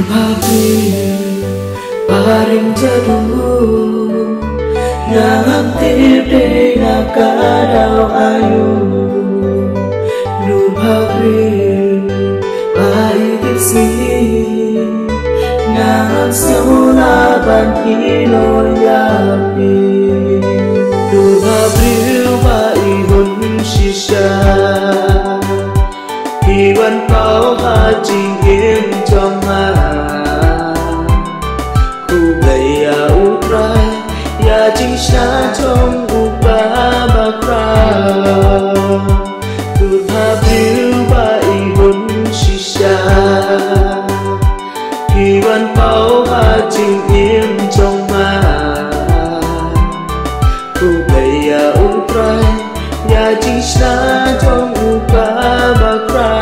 Nurhabil paring jadul Nangam de nakadau ayu Nurhabil paring sini Nangam semula banhino yapi Nurhabil paring shisha Iwan pau haji yên trong ma Khu gầy ya uprai Ya chính xa trong upa bakra Turha biu ba ibun shisha Iwan pau haji yên trong ma Khu gầy ya uprai Ya chính xa trong upa bakra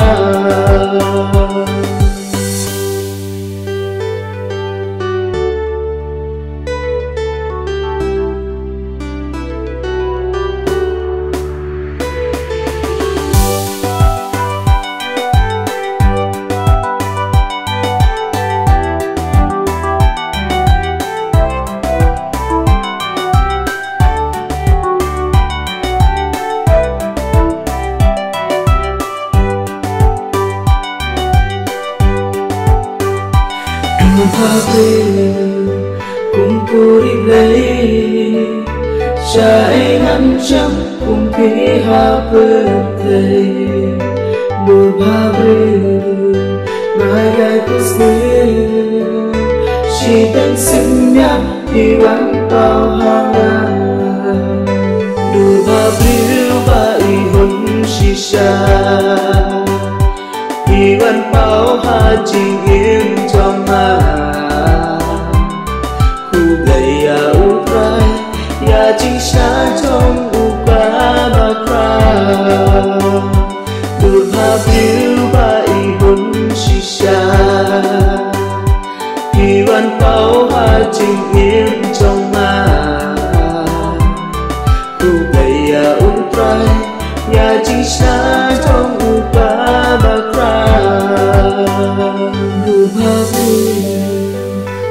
Nurhabil kumpuri lei Syai ngancam kumpi hapetai Nurhabil Maya kusni Syaitan senyap Iwan kau hangat Nurhabil Baihun shisha Iwan pau haji yên trong ma Khu gầy ya uprai Ya chính xa trong upa bakra Nurhabil baihun shisha Iwan pau haji yên trong ma Khu gầy ya uprai Ya chính xa trong upa bakra Nurhabil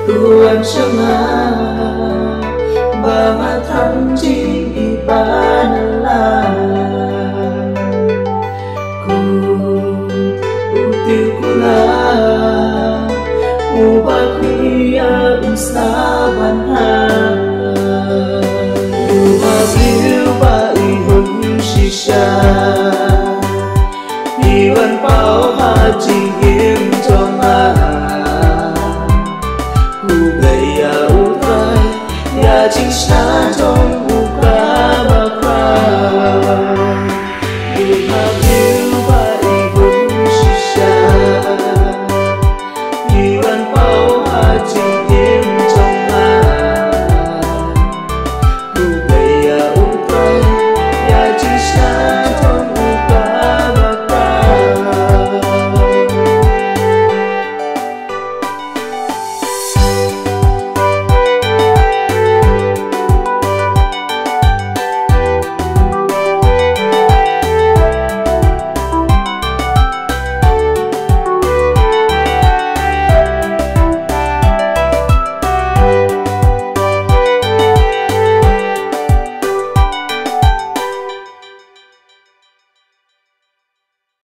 Tuhan semua